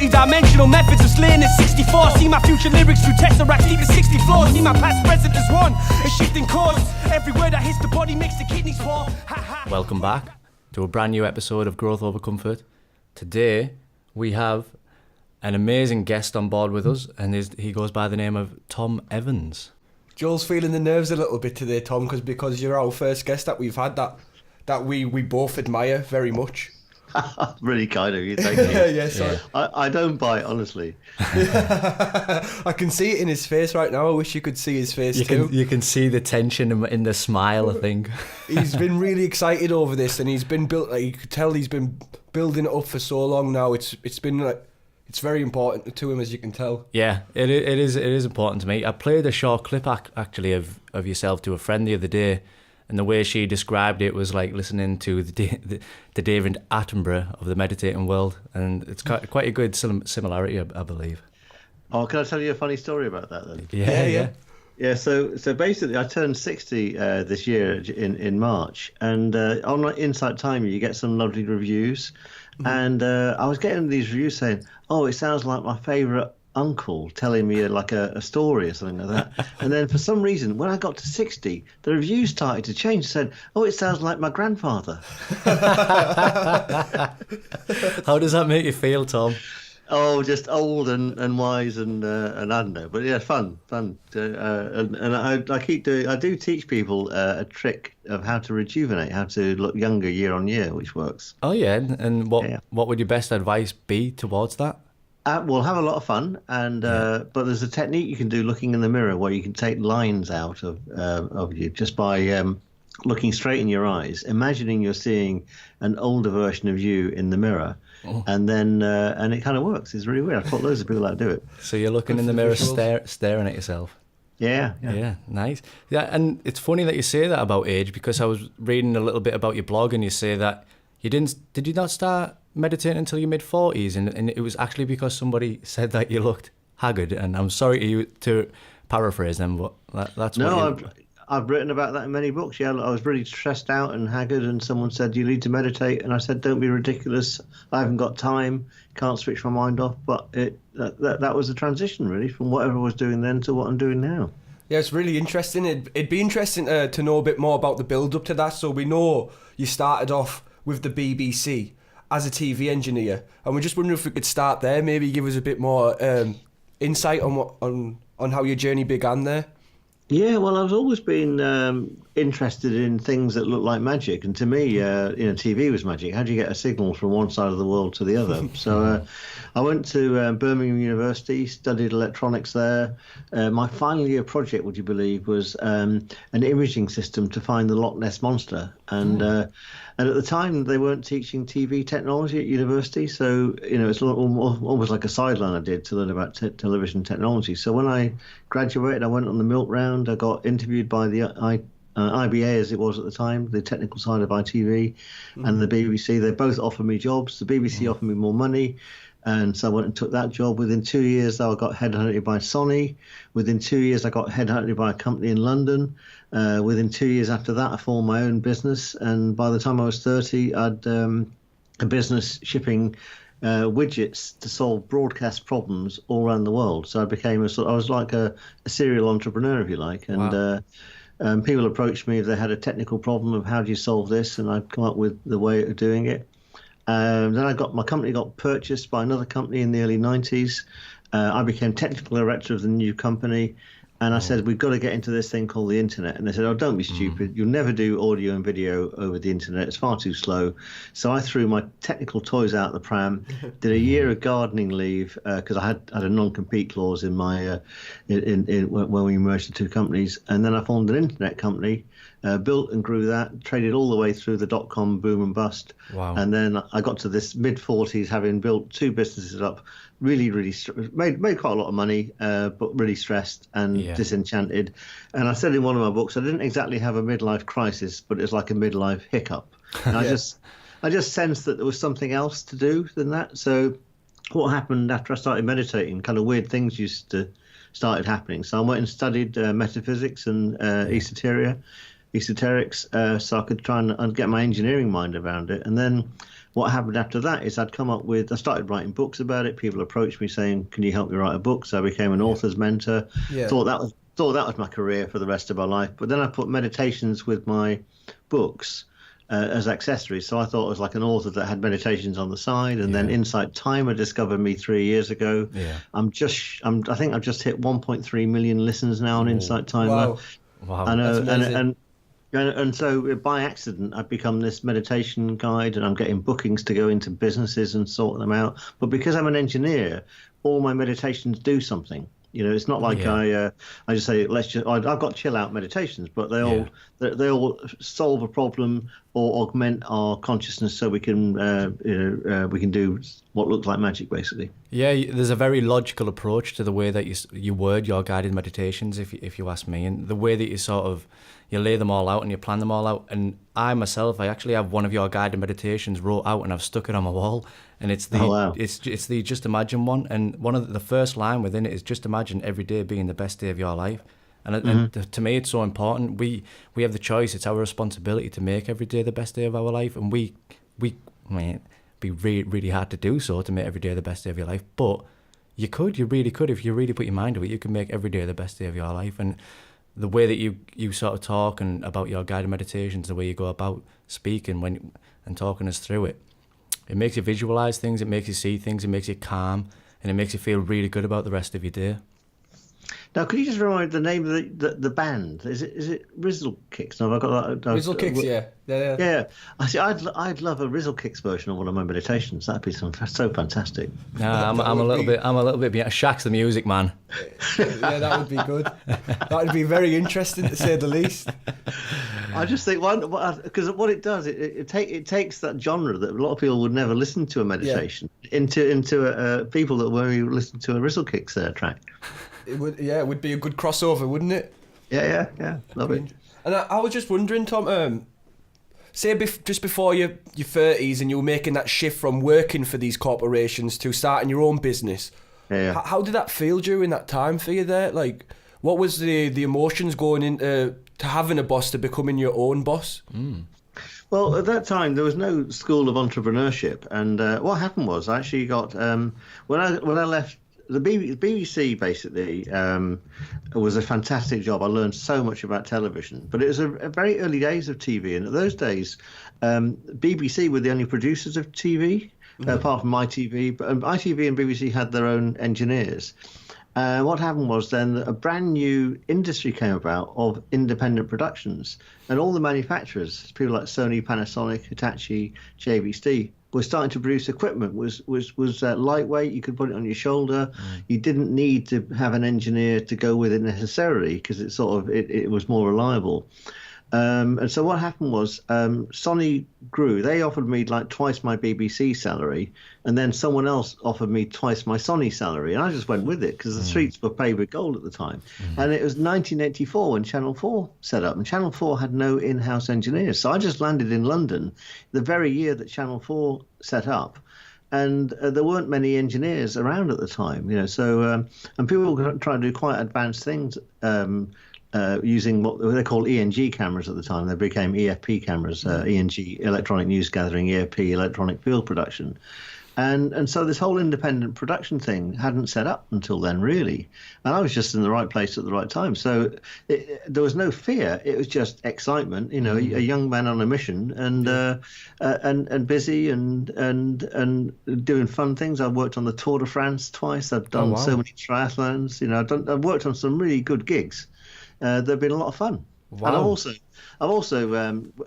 multi-dimensional methods of slaying at 64. See my future lyrics through tesseracts, leaving 60 floors. See my past present as one, a shifting course. Every word that hits the body makes the kidneys fall. Welcome back to a brand new episode of Growth Over Comfort. Today we have an amazing guest on board with us, and he goes by the name of Tom Evans. Joel's feeling the nerves a little bit today, Tom, because you're our first guest that we've had that we both admire very much. Really kind of you, thank you. Yeah. I don't bite, honestly. I can see it in his face right now. I wish you could see his face too. You can see the tension in the smile, I think. He's been really excited over this, and he's been you could tell he's been building it up for so long now. It's very important to him, as you can tell. Yeah, it is important to me. I played a short clip actually of yourself to a friend the other day, and the way she described it was like listening to the David Attenborough of the meditating world, and it's quite a good similarity, I believe. Oh, can I tell you a funny story about that then? Yeah. Yeah, so basically I turned 60 this year in March, and on Insight Timer you get some lovely reviews, and I was getting these reviews saying, oh, it sounds like my favourite uncle telling me like a story or something like that. And then for some reason, when I got to 60, the reviews started to change. Said, oh, it sounds like my grandfather. How does that make you feel, Tom? Oh, just old and wise and I don't know, but yeah, fun. And I keep doing. I do teach people a trick of how to rejuvenate, how to look younger year on year, which works. Oh yeah, and what would your best advice be towards that? Well, have a lot of fun, and but there's a technique you can do looking in the mirror where you can take lines out of you just by looking straight in your eyes, imagining you're seeing an older version of you in the mirror. Oh. And then and it kind of works. It's really weird. I've taught loads of people how to do it. So you're looking in the mirror, staring at yourself. Yeah, nice. Yeah, and it's funny that you say that about age, because I was reading a little bit about your blog, and you say that did you not start meditating until your mid-40s, and it was actually because somebody said that you looked haggard. And I'm sorry to paraphrase them, but that's I've written about that in many books. Yeah, I was really stressed out and haggard, and someone said, you need to meditate. And I said, don't be ridiculous. I haven't got time. Can't switch my mind off. But that was the transition, really, from whatever I was doing then to what I'm doing now. Yeah, it's really interesting. It'd be interesting to know a bit more about the build-up to that. So we know you started off with the BBC as a TV engineer, and we're just wondering if we could start there, maybe give us a bit more insight on how your journey began there. Yeah, well, I've always been interested in things that look like magic, and to me, TV was magic. How do you get a signal from one side of the world to the other? So I went to Birmingham University, studied electronics there. My final year project, would you believe, was an imaging system to find the Loch Ness Monster. And at the time, they weren't teaching TV technology at university, so it's almost like a sideline I did to learn about television technology. So when I graduated, I went on the milk round. I got interviewed by the IBA, as it was at the time, the technical side of ITV, and the BBC. They both offered me jobs. The BBC offered me more money, and so I went and took that job. Within 2 years, I got headhunted by Sony. Within 2 years, I got headhunted by a company in London. Within 2 years after that, I formed my own business, and by the time I was 30, I'd a business shipping widgets to solve broadcast problems all around the world. So I became I was like a serial entrepreneur, if you like, and wow. People approached me if they had a technical problem of how do you solve this, and I'd come up with the way of doing it. Then my company got purchased by another company in the early 90s. I became technical director of the new company. And I said, we've got to get into this thing called the internet. And they said, oh, don't be stupid. You'll never do audio and video over the internet. It's far too slow. So I threw my technical toys out the pram, did a year of gardening leave because I had a non-compete clause in my when we merged the two companies. And then I formed an internet company, built and grew that, traded all the way through the dot-com boom and bust. Wow. And then I got to this mid-40s, having built two businesses up, really made quite a lot of money, but really stressed and disenchanted. And I said in one of my books, I didn't exactly have a midlife crisis, but it's like a midlife hiccup. And I just sensed that there was something else to do than that. So what happened after I started meditating, kind of weird things started happening. So I went and studied metaphysics and esoterics, so I could try and get my engineering mind around it. And then what happened after that is I started writing books about it. People approached me saying, "Can you help me write a book?" So I became an author's mentor. Yeah. Thought that was my career for the rest of my life. But then I put meditations with my books as accessories. So I thought I was like an author that had meditations on the side. And then Insight Timer discovered me 3 years ago. Yeah. I think I've just hit 1.3 million listens now on Insight Timer. Wow. I know, That's amazing. and so by accident, I've become this meditation guide, and I'm getting bookings to go into businesses and sort them out. But because I'm an engineer, all my meditations do something. It's not like I just say I've got chill out meditations, but they all solve a problem or augment our consciousness, so we can we can do what looks like magic, basically. Yeah, there's a very logical approach to the way that you word your guided meditations, if you ask me, and the way that you lay them all out and you plan them all out. And I actually have one of your guided meditations wrote out, and I've stuck it on my wall. And it's the Just Imagine one, and one of the first line within it is just imagine every day being the best day of your life. And to me, it's so important. We have the choice. It's our responsibility to make every day the best day of our life, and I mean, it'd be really, really hard to do so, to make every day the best day of your life. But you really could, if you really put your mind to it. You can make every day the best day of your life. And the way that you sort of talk and about your guided meditations, the way you go about speaking and talking us through it. It makes you visualize things, it makes you see things, it makes you calm, and it makes you feel really good about the rest of your day. Now, could you just remind the name of the band? Is it Rizzle Kicks? No, have I got that? Rizzle Kicks, yeah. I see. I'd love a Rizzle Kicks version of one of my meditations. That'd be so fantastic. Nah, I'm a little bit behind. Shakk's the music man. Yeah, that would be good. That would be very interesting, to say the least. I just think because what it does, it takes that genre that a lot of people would never listen to a meditation into people that won't even listen to a Rizzle Kicks track. It would be a good crossover, wouldn't it? Yeah, love it. And I was just wondering, Tom, say just before your 30s and you were making that shift from working for these corporations to starting your own business, how did that feel during that time for you there? Like, what was the emotions going into to having a boss to becoming your own boss? Well, at that time, there was no school of entrepreneurship. And what happened was I actually got, when I left, the BBC basically was a fantastic job. I learned so much about television, but it was a very early days of TV. And at those days, BBC were the only producers of TV, apart from ITV. But ITV and BBC had their own engineers. What happened was then a brand new industry came about of independent productions, and all the manufacturers, people like Sony, Panasonic, Hitachi, JVC, were starting to produce equipment. Was lightweight. You could put it on your shoulder. You didn't need to have an engineer to go with it necessarily, because it was more reliable. And so what happened was Sony grew. They offered me like twice my BBC salary, and then someone else offered me twice my Sony salary, and I just went with it because the streets were paved with gold at the time. And it was 1984 when Channel 4 set up, and Channel 4 had no in-house engineers. So I just landed in London the very year that Channel 4 set up. And there weren't many engineers around at the time, So and people were trying to do quite advanced things. Using what they call ENG cameras at the time. They became EFP cameras, ENG, electronic news gathering, EFP, electronic field production. And so this whole independent production thing hadn't set up until then, really. And I was just in the right place at the right time. So there was no fear. It was just excitement, a young man on a mission and busy and doing fun things. I've worked on the Tour de France twice. I've done so many triathlons. I've worked on some really good gigs. They've been a lot of fun. Wow. And I've also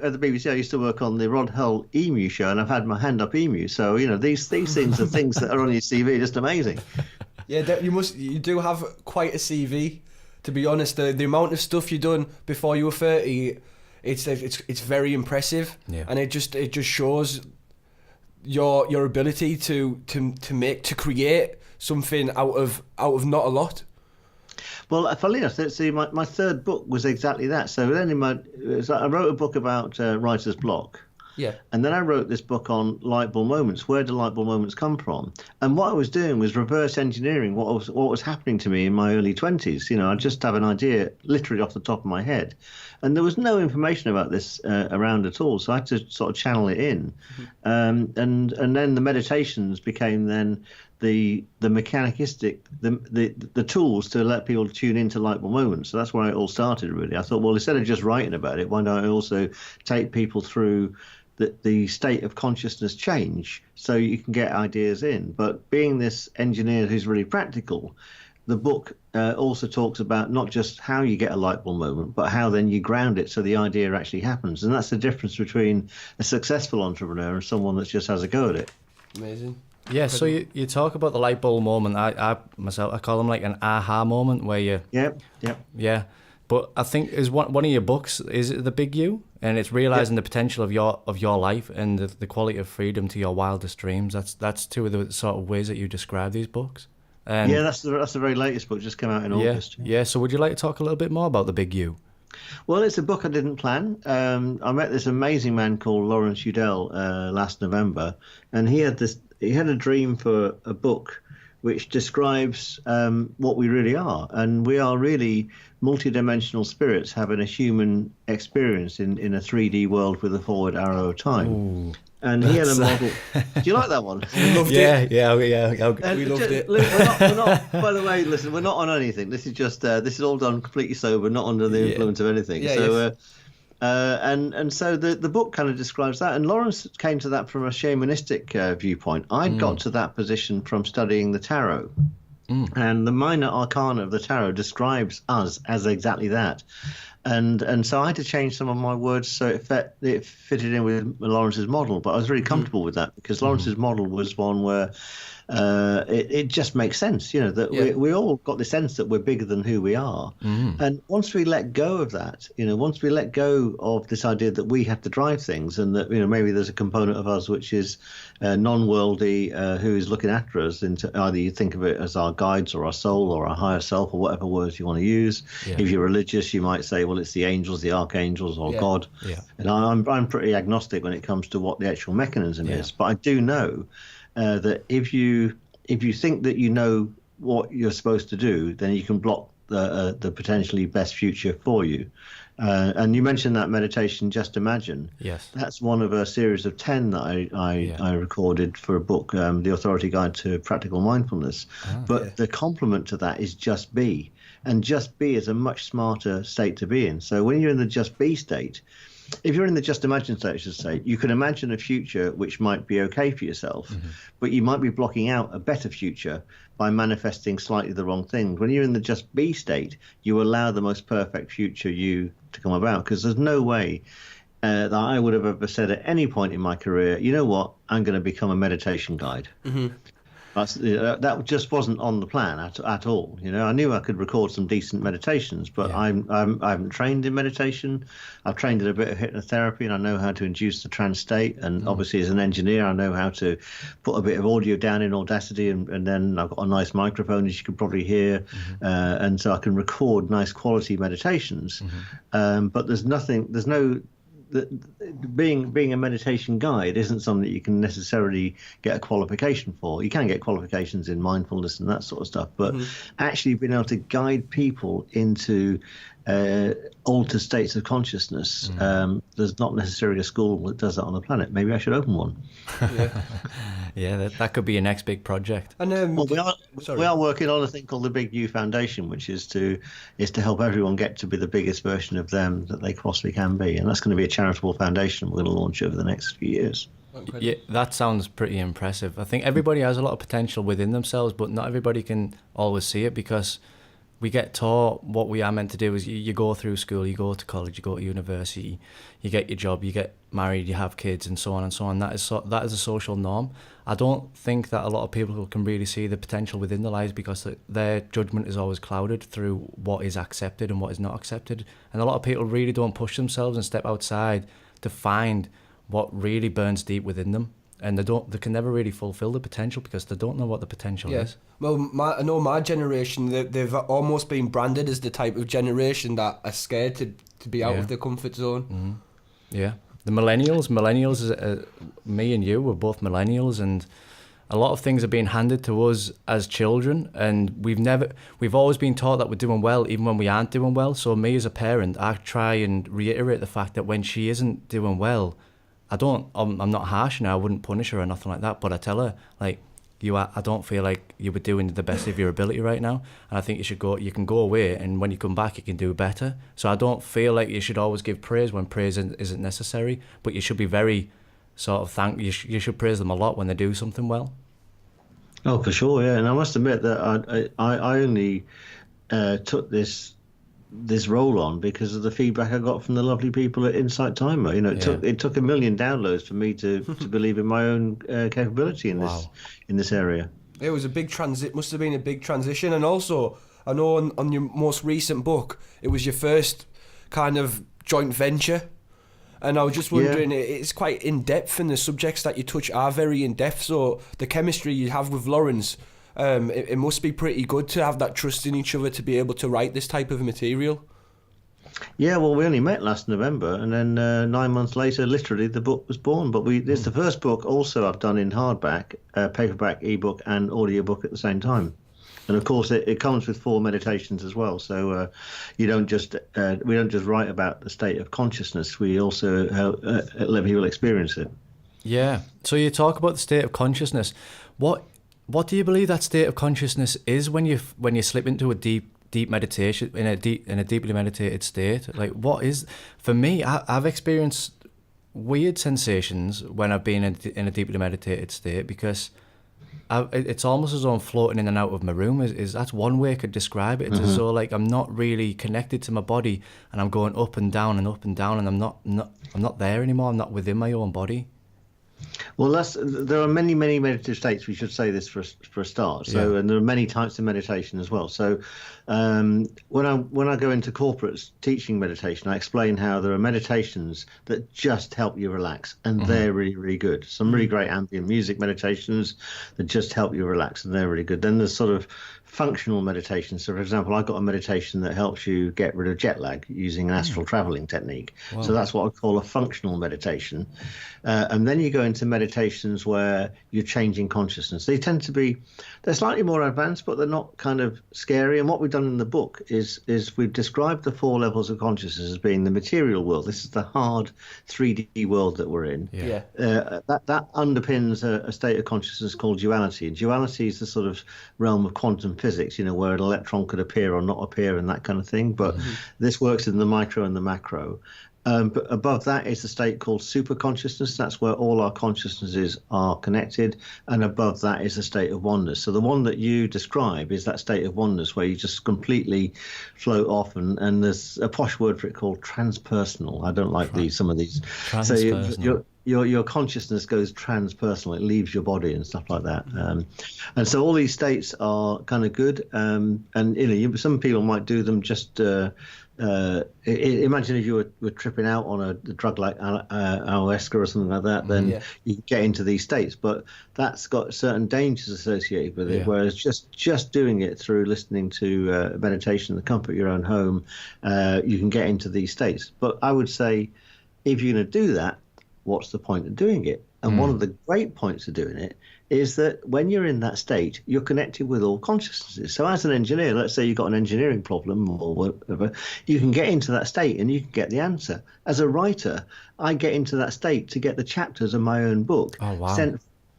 at the BBC, I used to work on the Rod Hull Emu show, and I've had my hand up emu. So these things are things that are on your CV, just amazing. Yeah, you do have quite a CV. To be honest, the amount of stuff you've done before you were 30, it's very impressive, and it just shows your ability to create something out of not a lot. Well, funnily enough, see, my third book was exactly that. So then I wrote a book about writer's block, Yeah. And then I wrote this book on light bulb moments. Where do light bulb moments come from? And what I was doing was reverse engineering what was happening to me in my early 20s. You know, I just have an idea literally off the top of my head. And there was no information about this around at all. So I had to sort of channel it in. And then the meditations became then the mechanicistic, the tools to let people tune into light bulb moments. So that's where it all started, really. I thought, well, instead of just writing about it, why don't I also take people through the state of consciousness change so you can get ideas in? But being this engineer who's really practical, the book also talks about not just how you get a light bulb moment, but how then you ground it so the idea actually happens. And that's the difference between a successful entrepreneur and someone that just has a go at it. Amazing. Yeah, so you talk about the light bulb moment. I call them like an aha moment where you... Yeah. But I think is one of your books, is it The Big You? And it's realizing the potential of your life and the quality of freedom to your wildest dreams. That's two of the sort of ways that you describe these books. And that's the very latest book, just came out in August. Yeah, so would you like to talk a little bit more about The Big You? Well, it's a book I didn't plan. I met this amazing man called Lawrence Udell last November, and he had a dream for a book which describes what we really are. And we are really multidimensional spirits having a human experience in a 3D world with a forward arrow of time. Ooh, and he had a model. Do you like that one? We loved it. Yeah. We loved it. Look, we're not, by the way, listen, we're not on anything. This is just, this is all done completely sober, not under the influence of anything. Yeah, so, and so the book kind of describes that. And Lawrence came to that from a shamanistic viewpoint. I'd got to that position from studying the tarot. And the minor arcana of the tarot describes us as exactly that. And so I had to change some of my words so it fitted in with Lawrence's model. But I was really comfortable with that because Lawrence's model was one where it just makes sense, you know, that we all got the sense that we're bigger than who we are. And once we let go of that, you know, once we let go of this idea that we have to drive things and that, you know, maybe there's a component of us which is non-worldly, who is looking after us, into either you think of it as our guides or our soul or our higher self or whatever words you want to use. If you're religious, you might say, well, it's the angels, the archangels, or God. And I'm pretty agnostic when it comes to what the actual mechanism is. But I do know that if you think that you know what you're supposed to do, then you can block the potentially best future for you. And you mentioned that meditation, Just Imagine. Yes. That's one of a series of 10 that I recorded for a book, The Authority Guide to Practical Mindfulness. The complement to that is Just Be. And Just Be is a much smarter state to be in. So when you're in the Just Be state, if you're in the Just Imagine state, I should say, you can imagine a future which might be okay for yourself, but you might be blocking out a better future by manifesting slightly the wrong things. When you're in the Just Be state, you allow the most perfect future you to come about, because there's no way that I would have ever said at any point in my career, you know what, I'm going to become a meditation guide. That just wasn't on the plan at all. You know, I knew I could record some decent meditations, but I haven't trained in meditation. I've trained in a bit of hypnotherapy, and I know how to induce the trance state. And obviously, as an engineer, I know how to put a bit of audio down in Audacity, and then I've got a nice microphone, as you can probably hear, and so I can record nice quality meditations. But there's no. Being a meditation guide isn't something that you can necessarily get a qualification for. You can get qualifications in mindfulness and that sort of stuff, but actually being able to guide people into altered states of consciousness, there's not necessarily a school that does that on the planet. Maybe I should open one. That could be your next big project. And we are working on a thing called the Big You Foundation, which is to help everyone get to be the biggest version of them that they possibly can be, and that's going to be a charitable foundation we're going to launch over the next few years. Yeah, that sounds pretty impressive. I think everybody has a lot of potential within themselves, but not everybody can always see it, because we get taught what we are meant to do is you go through school, you go to college, you go to university, you get your job, you get married, you have kids, and so on and so on. That is a social norm. I don't think that a lot of people can really see the potential within their lives, because their judgment is always clouded through what is accepted and what is not accepted. And a lot of people really don't push themselves and step outside to find what really burns deep within them. And they can never really fulfill the potential because they don't know what the potential is. Well, I know my generation, they've almost been branded as the type of generation that are scared to be out of their comfort zone. Yeah. The millennials is me and you were both millennials, and a lot of things are being handed to us as children, and we've always been taught that we're doing well even when we aren't doing well. So me as a parent, I try and reiterate the fact that when she isn't doing well, I'm not harsh now, I wouldn't punish her or nothing like that, but I tell her, like, I don't feel like you were doing the best of your ability right now, and I think you can go away, and when you come back you can do better. So I don't feel like you should always give praise when praise isn't necessary, but you should be very sort of you should praise them a lot when they do something well. Oh, for sure, yeah. And I must admit that I only took this role on because of the feedback I got from the lovely people at Insight Timer. You know, it took 1 million downloads for me to believe in my own capability in this area. It was a big must have been a big transition. And also, I know on your most recent book, it was your first kind of joint venture. And I was just wondering, it's quite in-depth, and the subjects that you touch are very in-depth. So the chemistry you have with Lawrence, it must be pretty good to have that trust in each other to be able to write this type of material. Yeah, well, we only met last November, and then 9 months later, literally, the book was born. But it's the first book also I've done in hardback, paperback, ebook, and audiobook at the same time. And of course, it comes with 4 meditations as well. So we don't just write about the state of consciousness. We also let people experience it. Yeah. So you talk about the state of consciousness. What do you believe that state of consciousness is when you slip into a deep meditation, in a deeply meditated state? Like, what is? For me, I've experienced weird sensations when I've been in a deeply meditated state, because it's almost as though I'm floating in and out of my room. That's one way I could describe it. It's as though, like, I'm not really connected to my body, and I'm going up and down and up and down, and I'm not there anymore. I'm not within my own body. Well, there are many meditative states. We should say this for a start. So, and there are many types of meditation as well. So, when I go into corporates teaching meditation, I explain how there are meditations that just help you relax, and they're really, really good. Some really great ambient music meditations that just help you relax, and they're really good. Then there's sort of functional meditation. So, for example, I've got a meditation that helps you get rid of jet lag using an astral traveling technique. Wow. So that's what I call a functional meditation. And then you go into meditations where you're changing consciousness. They're slightly more advanced, but they're not kind of scary. And what we've done in the book is we've described the 4 levels of consciousness as being the material world. This is the hard 3D world that we're in. Yeah. That underpins a state of consciousness called duality. And duality is the sort of realm of quantum physics, you know, where an electron could appear or not appear and that kind of thing. But this works in the micro and the macro. But above that is a state called superconsciousness. That's where all our consciousnesses are connected. And above that is a state of oneness. So the one that you describe is that state of oneness where you just completely float off. And there's a posh word for it called transpersonal. I don't like some of these. So your consciousness goes transpersonal. It leaves your body and stuff like that. And so all these states are kind of good. And you know, some people might do them just. Imagine if you were tripping out on a drug like ayahuasca or something like that, then you can get into these states. But that's got certain dangers associated with it. Whereas just doing it through listening to meditation in the comfort of your own home, you can get into these states. But I would say, if you're going to do that, what's the point of doing it? And one of the great points of doing it is that when you're in that state, you're connected with all consciousnesses. So as an engineer, let's say you've got an engineering problem or whatever, you can get into that state and you can get the answer. As a writer, I get into that state to get the chapters of my own book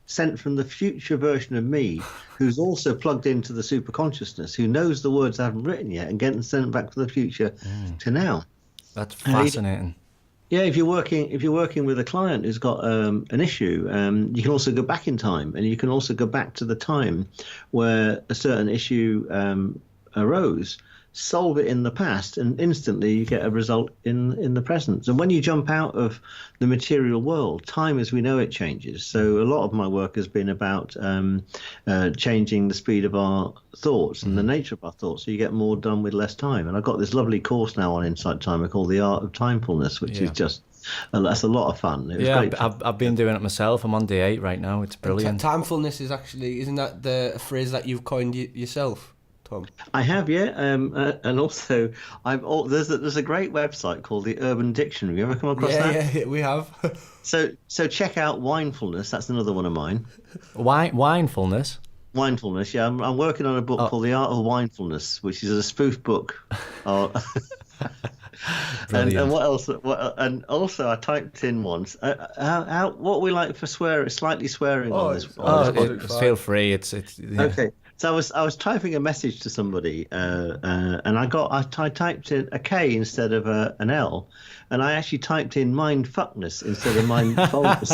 sent from the future version of me, who's also plugged into the super consciousness, who knows the words I haven't written yet, and get them sent back to the future to now. That's fascinating. Yeah, if you're working with a client who's got an issue, you can also go back in time, and you can also go back to the time where a certain issue arose, solve it in the past, and instantly you get a result in the present. And when you jump out of the material world, time as we know it changes. So a lot of my work has been about changing the speed of our thoughts and the nature of our thoughts, so you get more done with less time. And I've got this lovely course now on Insight Timer called The Art of Timefulness, which is just that's a lot of fun. It was great. I've been doing it myself. I'm on day 8 right now. It's brilliant. Timefulness is actually, isn't that a phrase that you've coined yourself? Tom? I have, yeah, and also there's a great website called the Urban Dictionary. You ever come across that? Yeah, we have. So check out Winefulness. That's another one of mine. Winefulness. Mindfulness, yeah. I'm working on a book called The Art of Mindfulness, which is a spoof book. And what else? And also, I typed in once. What we like for slightly swearing on this. Feel free. It's yeah. Okay. So I was typing a message to somebody, and I typed in a K instead of an L, and I actually typed in mindfuckness instead of mindfulness.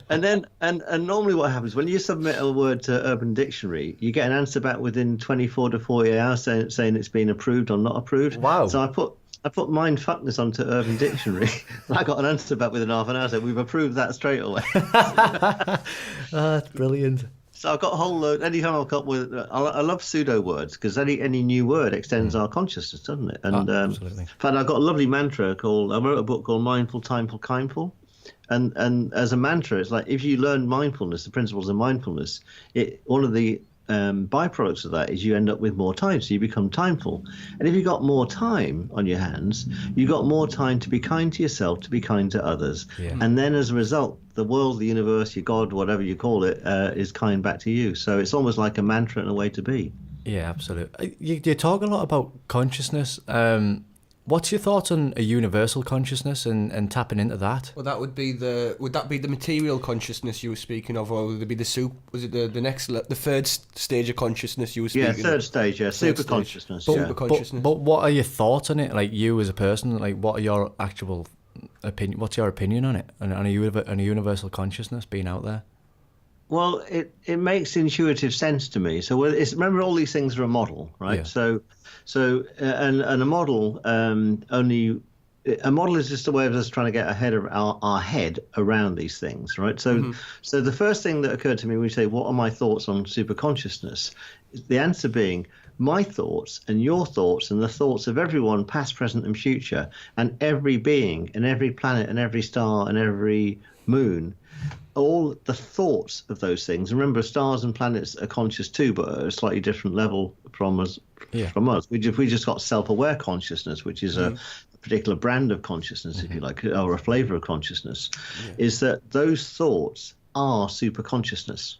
and normally what happens when you submit a word to Urban Dictionary, you get an answer back within 24 to 48 hours saying it's been approved or not approved. Wow. So I put mindfuckness onto Urban Dictionary. I got an answer back within half an hour. So we've approved that straight away. That's brilliant. So I've got a whole load. Anytime I've got I love pseudo words because any new word extends our consciousness, doesn't it? And absolutely. in fact, I've got a lovely mantra I wrote a book called Mindful, Timeful, Kindful, and as a mantra, it's like if you learn mindfulness, the principles of mindfulness, one of the byproducts of that is you end up with more time, so you become timeful. And if you've got more time on your hands, you've got more time to be kind to yourself, to be kind to others. Yeah. And then as a result, the world, the universe, your God, whatever you call it, is kind back to you. So it's almost like a mantra and a way to be. Yeah, absolutely. You talk a lot about consciousness. What's your thoughts on a universal consciousness and tapping into that? Well, would that be the material consciousness you were speaking of, or would it be the third stage of consciousness you were speaking of? Yeah, third stage, super consciousness. Super consciousness. But what are your thoughts on it? Like you as a person, like what are your actual opinion? What's your opinion on it? On a universal consciousness being out there? Well, it makes intuitive sense to me. So remember, all these things are a model, right? Yeah. So and a model a model is just a way of us trying to get our head around these things, right? So so the first thing that occurred to me when we say, what are my thoughts on superconsciousness? The answer being my thoughts and your thoughts and the thoughts of everyone, past, present, and future, and every being and every planet and every star and every moon. All the thoughts of those things. Remember, stars and planets are conscious too, but at a slightly different level from us. Yeah. From us, we just got self-aware consciousness, which is a particular brand of consciousness, if you like, or a flavor of consciousness. Is that those thoughts are super consciousness,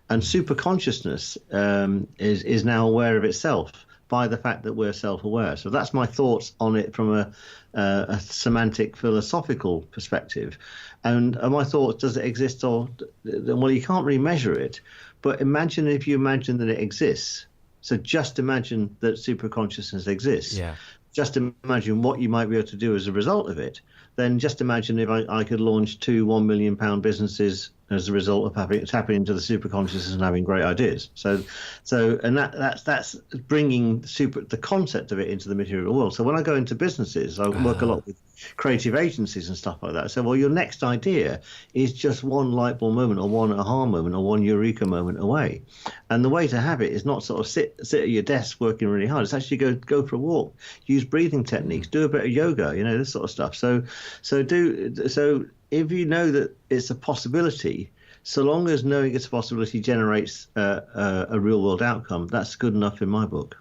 and super consciousness is now aware of itself by the fact that we're self-aware. So that's my thoughts on it from a semantic philosophical perspective. And my thoughts, does it exist or well, you can't really measure it, but imagine if you imagine that it exists. So just imagine that superconsciousness exists. Yeah. Just imagine what you might be able to do as a result of it. Then just imagine if I could launch 2 £1 million businesses as a result of tapping into the superconsciousness and having great ideas. So that's bringing the concept of it into the material world. So when I go into businesses, I work a lot with creative agencies and stuff like that. So, well, your next idea is just one light bulb moment or one aha moment or one eureka moment away. And the way to have it is not sort of sit at your desk working really hard. It's actually go for a walk, use breathing techniques, do a bit of yoga, this sort of stuff. So if you know that it's a possibility, so long as knowing it's a possibility generates a real world outcome, that's good enough in my book.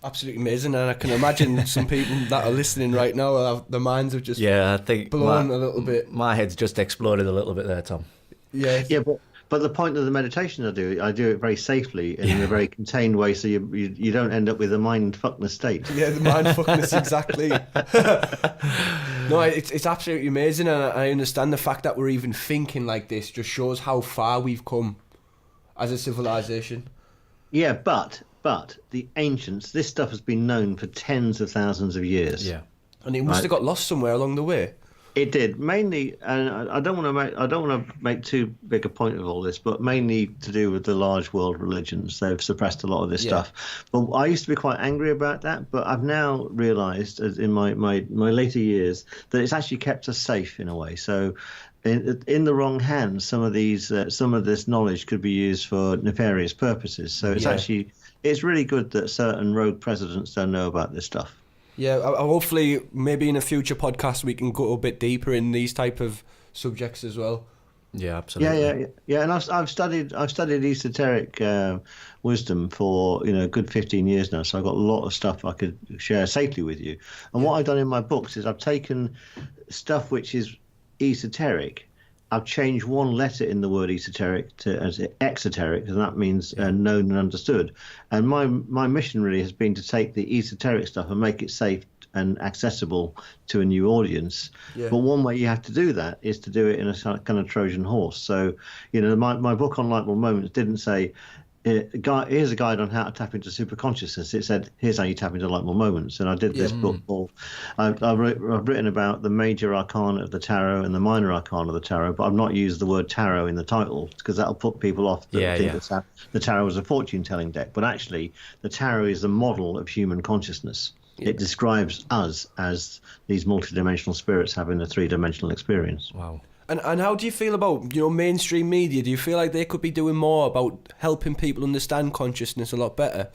Absolutely amazing, and I can imagine some people that are listening right now, their minds have just I think blown a little bit. My head's just exploded a little bit there, Tom. Yeah, but the point of the meditation I do it very safely and in a very contained way, so you don't end up with a mindfuckness state. Yeah, the mindfuckness, exactly. No, it's absolutely amazing, and I understand the fact that we're even thinking like this just shows how far we've come as a civilization. Yeah, but the ancients, this stuff has been known for tens of thousands of years. Yeah, and it must have got lost somewhere along the way. It did, mainly, and I don't want to make too big a point of all this, but mainly to do with the large world religions. They've suppressed a lot of this stuff. But I used to be quite angry about that, but I've now realised, in my later years, that it's actually kept us safe in a way. So, in the wrong hands, some of this knowledge could be used for nefarious purposes. So it's really good that certain rogue presidents don't know about this stuff. Yeah, hopefully maybe in a future podcast we can go a bit deeper in these type of subjects as well. Yeah, absolutely. Yeah. And I've studied esoteric wisdom for a good 15 years now, so I've got a lot of stuff I could share safely with you. And what I've done in my books is I've taken stuff which is esoteric. I've changed one letter in the word esoteric to as exoteric, and that means known and understood. And my mission really has been to take the esoteric stuff and make it safe and accessible to a new audience. But one way you have to do that is to do it in a kind of Trojan horse. So, my book on light bulb moments didn't say, here's a guide on how to tap into super consciousness. It said, here's how you tap into light bulb moments. And I did this book called, I've written about the major arcana of the tarot and the minor arcana of the tarot, but I've not used the word tarot in the title because that'll put people off that think that the tarot is a fortune telling deck. But actually, the tarot is a model of human consciousness. It describes us as these multidimensional spirits having a three-dimensional experience. Wow. And how do you feel about mainstream media? Do you feel like they could be doing more about helping people understand consciousness a lot better?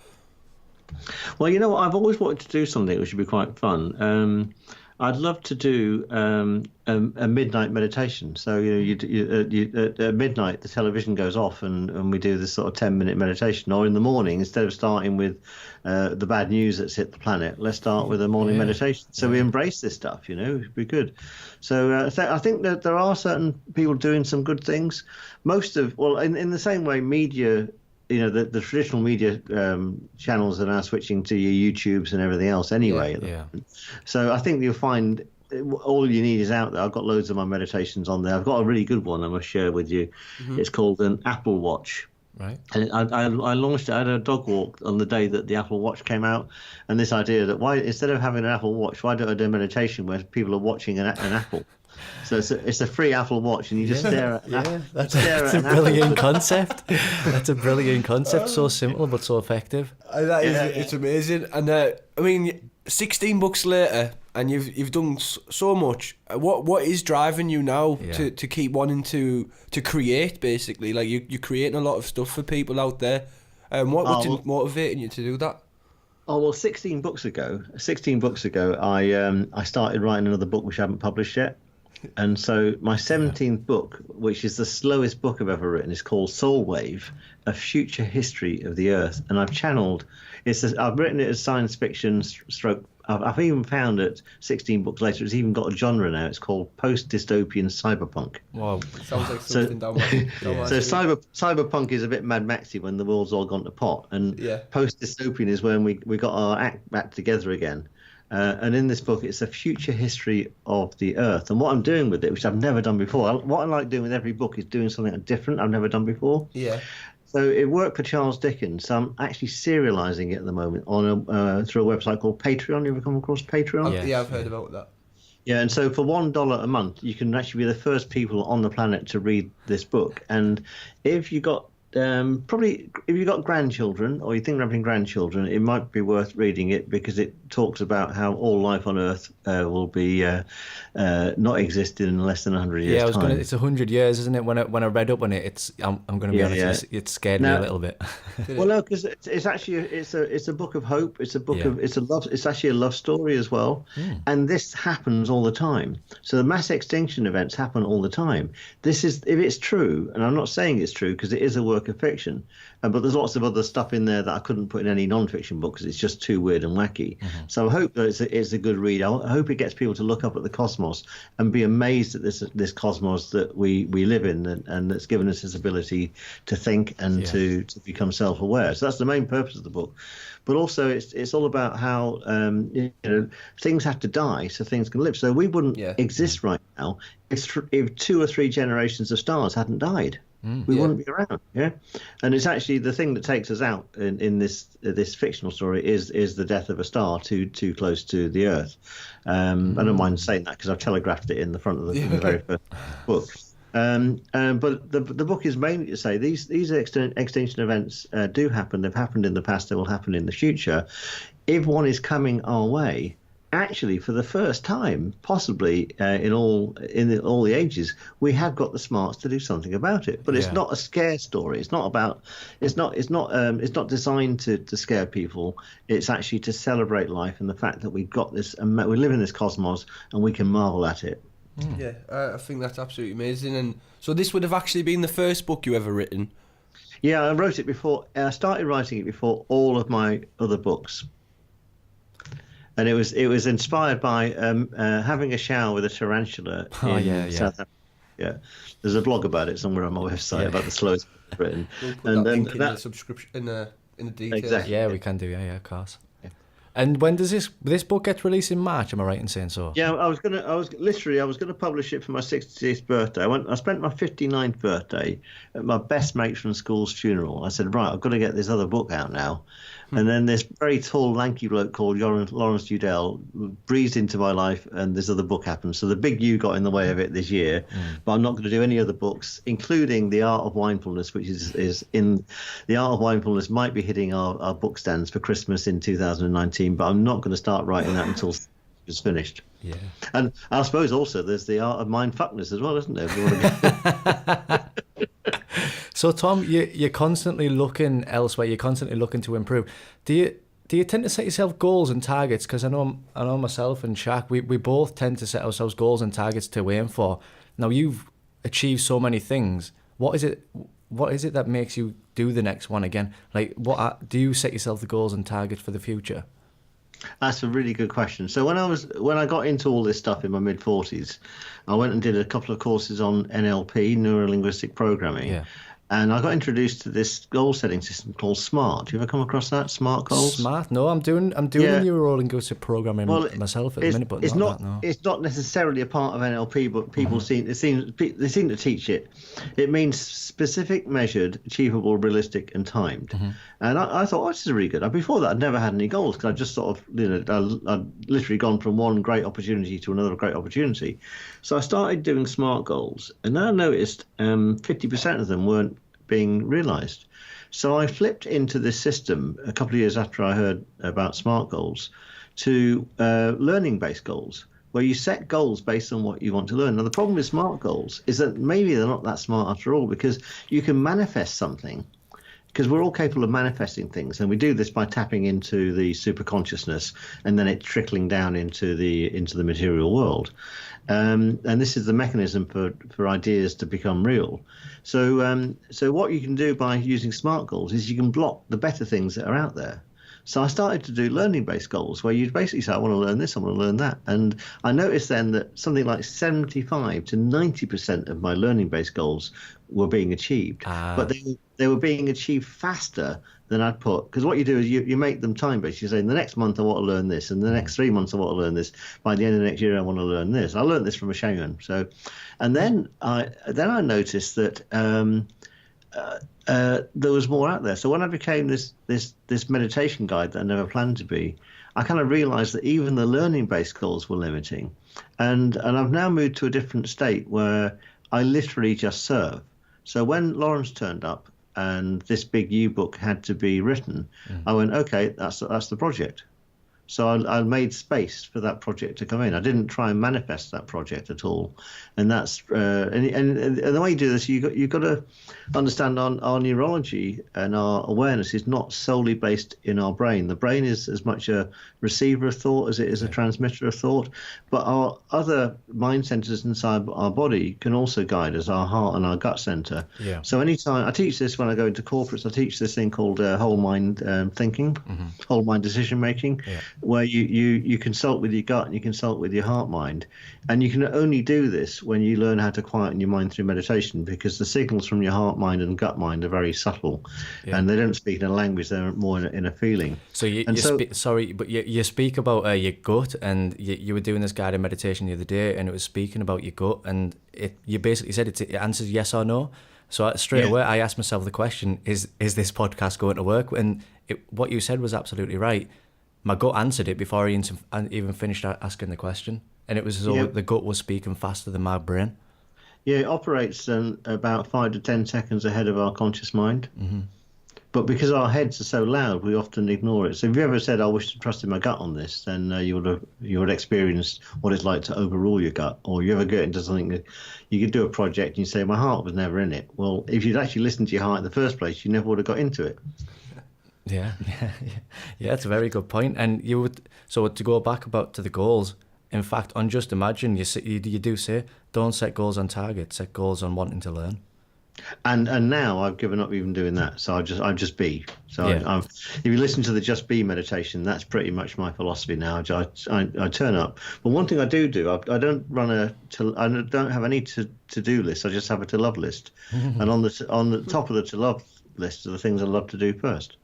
Well, I've always wanted to do something which would be quite fun. I'd love to do a midnight meditation. So at midnight the television goes off and we do this sort of 10-minute meditation. Or in the morning, instead of starting with the bad news that's hit the planet, let's start with a morning meditation. So we embrace this stuff. It'd be good. So I think that there are certain people doing some good things. In the same way, media. The traditional media channels are now switching to your YouTubes and everything else anyway. So I think you'll find all you need is out there. I've got loads of my meditations on there. I've got a really good one I must share with you. It's called an Apple Watch. Right. And I launched it. I had a dog walk on the day that the Apple Watch came out, and this idea that why instead of having an Apple Watch, why don't I do a meditation where people are watching an apple? So it's a free Apple Watch, and you just stare at that's a brilliant concept. That's a brilliant concept. So simple but so effective. It's amazing. And 16 books later, and you've done so much. What is driving you now to keep wanting to create? Basically, like you're creating a lot of stuff for people out there. What's motivating you to do that? Oh well, 16 books ago, I started writing another book which I haven't published yet. And so my 17th book, which is the slowest book I've ever written, is called Soul Wave, A Future History of the Earth. And I've channeled, I've written it as science fiction stroke. I've even found it 16 books later, it's even got a genre now. It's called post-dystopian cyberpunk. Wow. Sounds like something down So cyberpunk is a bit Mad Maxy when the world's all gone to pot. And post-dystopian is when we got our act back together again. And in this book, it's a future history of the Earth. And what I'm doing with it, which I've never done before, what I like doing with every book is doing something different I've never done before. Yeah. So it worked for Charles Dickens. So I'm actually serializing it at the moment on through a website called Patreon. You ever come across Patreon? Yeah, I've heard about that. Yeah, and so for $1 a month, you can actually be the first people on the planet to read this book. And if you got if you've got grandchildren or you think of having grandchildren, it might be worth reading it because it talks about how all life on Earth will be not existing in less than 100 years. Yeah, it's 100 years, isn't it? When I read up on it, I'm going to be honest, it scared me a little bit. Well, no, because it's actually it's a book of hope. It's a book of it's actually a love story as well. And this happens all the time. So the mass extinction events happen all the time. This is, if it's true, and I'm not saying it's true because it is a work of fiction, but there's lots of other stuff in there that I couldn't put in any non-fiction book because it's just too weird and wacky. So I hope that it's a good read. I hope it gets people to look up at the cosmos and be amazed at this cosmos that we live in and that's given us this ability to think and to become self-aware. So that's the main purpose of the book. But also it's all about how things have to die so things can live. So we wouldn't exist right now if 2 or 3 generations of stars hadn't died. We wouldn't be around, and it's actually the thing that takes us out in this fictional story is the death of a star too close to the Earth. I don't mind saying that because I've telegraphed it in the front of the very first book. But the book is mainly to say these extinction events do happen. They've happened in the past. They will happen in the future. If one is coming our way, actually, for the first time, possibly in all the ages, we have got the smarts to do something about it. But it's not a scare story. It's not designed to scare people. It's actually to celebrate life and the fact that we've got this, and we live in this cosmos, and we can marvel at it. Yeah, I think that's absolutely amazing. And so this would have actually been the first book you ever written. Yeah, I wrote it before. I started writing it before all of my other books, and it was inspired by having a shower with a tarantula in South Africa. Yeah, there's a blog about it somewhere on my website about the slowest book I've written. We'll put that link in the subscription in the details. Exactly. Yeah, we can do. Yeah, of course. And when does this book get released in March? Am I right in saying so? Yeah, I was gonna publish it for my 60th birthday. I spent my 59th birthday at my best mate from school's funeral. I said, right, I've got to get this other book out now. And then this very tall, lanky bloke called Lawrence Udell breezed into my life, and this other book happened. So the big U got in the way of it this year. But I'm not going to do any other books, including The Art of Mindfulness, which is in The Art of Mindfulness might be hitting our book stands for Christmas in 2019. But I'm not going to start writing that until it's finished. Yeah. And I suppose also there's The Art of Mindfuckness as well, isn't there? So Tom, you're constantly looking elsewhere. You're constantly looking to improve. Do you tend to set yourself goals and targets? Because I know myself and Shakk, we both tend to set ourselves goals and targets to aim for. Now you've achieved so many things. What is it that makes you do the next one again? Like, do you set yourself the goals and targets for the future? That's a really good question. So when I got into all this stuff in my mid-40s, I went and did a couple of courses on NLP, neuro-linguistic programming. Yeah. And I got introduced to this goal-setting system called SMART. You ever come across that? SMART goals? SMART? No, I'm doing a neuro-linguistic programming myself at the minute, but it's not necessarily a part of NLP, but people seem to teach it. It means specific, measured, achievable, realistic, and timed. And I thought, this is really good. Before that, I'd never had any goals because I just sort of, I'd literally gone from one great opportunity to another great opportunity. So I started doing SMART goals, and then I noticed 50% of them weren't being realized. So I flipped into this system a couple of years after I heard about SMART goals to learning-based goals, where you set goals based on what you want to learn. Now, the problem with SMART goals is that maybe they're not that smart after all, because you can manifest something, because we're all capable of manifesting things, and we do this by tapping into the superconsciousness and then it trickling down into the material world. And this is the mechanism for ideas to become real. So what you can do by using SMART goals is you can block the better things that are out there. So I started to do learning-based goals where you basically say, I want to learn this, I want to learn that. And I noticed then that something like 75 to 90% of my learning-based goals were being achieved. But they were being achieved faster than I'd put. Because what you do is you make them time-based. You say, in the next month I want to learn this, and the next 3 months I want to learn this. By the end of next year I want to learn this. I learned this from a shaman. So, and then I noticed that there was more out there. So when I became this meditation guide that I never planned to be, I kind of realized that even the learning-based goals were limiting. And I've now moved to a different state where I literally just serve. So when Lawrence turned up and this big U book had to be written, I went, okay, that's the project. So I made space for that project to come in. I didn't try and manifest that project at all, and that's and the way you do this, you've got to understand our neurology and our awareness is not solely based in our brain. The brain is as much a receiver of thought as it is a transmitter of thought, but our other mind centers inside our body can also guide us, our heart and our gut center. Yeah. So anytime I teach this when I go into corporates, I teach this thing called whole mind thinking, whole mind decision making. Yeah. Where you consult with your gut and you consult with your heart mind. And you can only do this when you learn how to quieten your mind through meditation, because the signals from your heart mind and gut mind are very subtle, and they don't speak in a language, they're more in a feeling. So you speak about your gut, and you were doing this guided meditation the other day, and it was speaking about your gut, and you basically said it answers yes or no. So straight away I asked myself the question, is this podcast going to work? And what you said was absolutely right. My gut answered it before I even finished asking the question. And it was as though the gut was speaking faster than my brain. Yeah, it operates about 5 to 10 seconds ahead of our conscious mind. But because our heads are so loud, we often ignore it. So if you ever said, I wish to trust in my gut on this, then you would experience what it's like to overrule your gut. Or you ever get into something that you could do a project and you say, my heart was never in it. Well, if you'd actually listened to your heart in the first place, you never would have got into it. Yeah, it's a very good point. And so to go back to the goals, In fact, on Just Imagine, you do say, don't set goals on target, set goals on wanting to learn. And now I've given up even doing that. So I just be. So Yeah. if you listen to the Just Be meditation, that's pretty much my philosophy now. I turn up. But one thing I do, I don't I don't have any to-do list. I just have a to-love list. And on the top of the to-love list are the things I love to do first.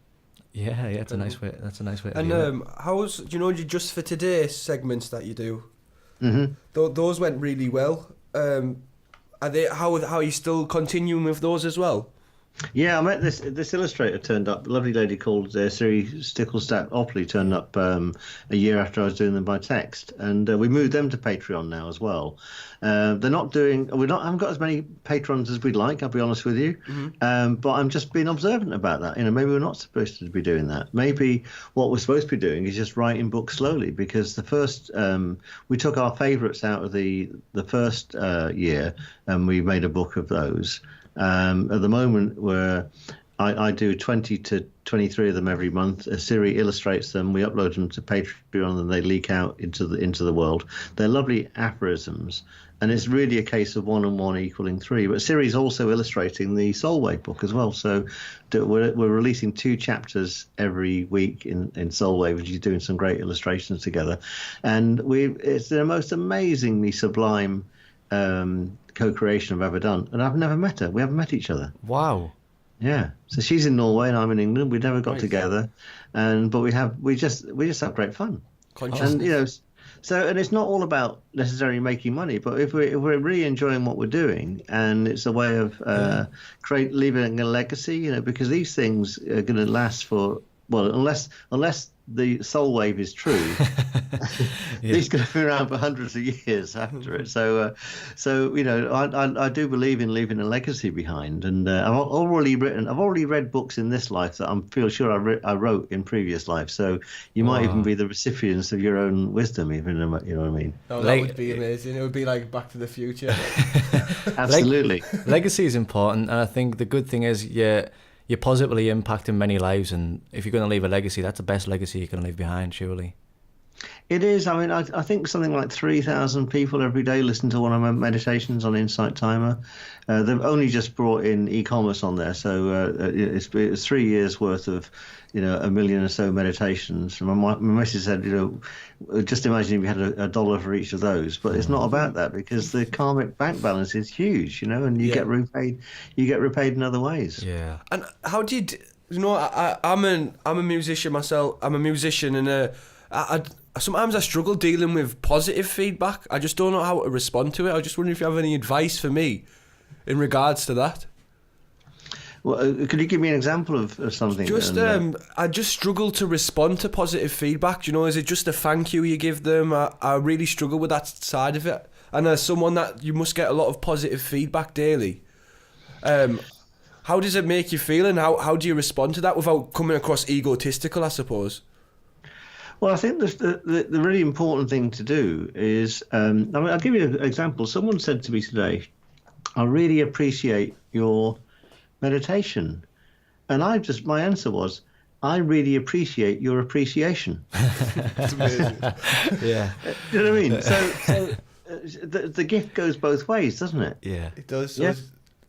Yeah, it's a nice way. That's a nice way. To And view it. how's your Just for Today segments that you do? Mm-hmm. Those went really well. How are you still continuing with those as well? Yeah, I met this illustrator turned up. A lovely lady called Siri Sticklestack-Opley turned up a year after I was doing them by text, and we moved them to Patreon now as well. They're not doing. Haven't got as many patrons as we'd like. I'll be honest with you, but I'm just being observant about that. Maybe we're not supposed to be doing that. Maybe what we're supposed to be doing is just writing books slowly. Because the first, we took our favourites out of the first year, and we made a book of those. At the moment, where I do 20 to 23 of them every month. Siri illustrates them. We upload them to Patreon, and they leak out into the world. They're lovely aphorisms, and it's really a case of 1 and 1 equaling 3. But Siri's also illustrating the Soulwave book as well. So we're releasing 2 chapters every week in Soulwave, which is doing some great illustrations together. And it's the most amazingly sublime co-creation I've ever done, and I've never met her. We haven't met each other. Wow. Yeah. So she's in Norway and I'm in England. We never got together, but we just have great fun. And so it's not all about necessarily making money, but if we're really enjoying what we're doing, and it's a way of leaving a legacy, because these things are going to last for unless the soul wave is true, these going to be around for hundreds of years after it. So I do believe in leaving a legacy behind, and I've already read books in this life that I feel sure I wrote in previous life. So you might even be the recipients of your own wisdom, even, you know what I mean? Oh, that would be amazing. It would be like Back to the Future. Absolutely. Legacy is important, and I think the good thing is you're positively impacting many lives, and if you're going to leave a legacy, that's the best legacy you can leave behind, surely. It is. I mean, I think something like 3,000 people every day listen to one of my meditations on Insight Timer. They've only just brought in e-commerce on there, so it's 3 years worth of, 1 million or so meditations. And my message said, just imagine if you had a dollar for each of those. But it's not about that, because the karmic bank balance is huge, and you get repaid. You get repaid in other ways. Yeah. And how did I'm a musician myself. I'm a musician, and I sometimes I struggle dealing with positive feedback. I just don't know how to respond to it. I just wonder if you have any advice for me in regards to that. Well, could you give me an example of something? I just struggle to respond to positive feedback. Is it just a thank you give them? I really struggle with that side of it. And as someone that you must get a lot of positive feedback daily, how does it make you feel, and how do you respond to that without coming across egotistical, I suppose? Well, I think the really important thing to do is, I'll give you an example. Someone said to me today, I really appreciate your meditation. And my answer was, I really appreciate your appreciation. That's amazing. Yeah. Do you know what I mean? So the gift goes both ways, doesn't it? Yeah. It does. Yeah.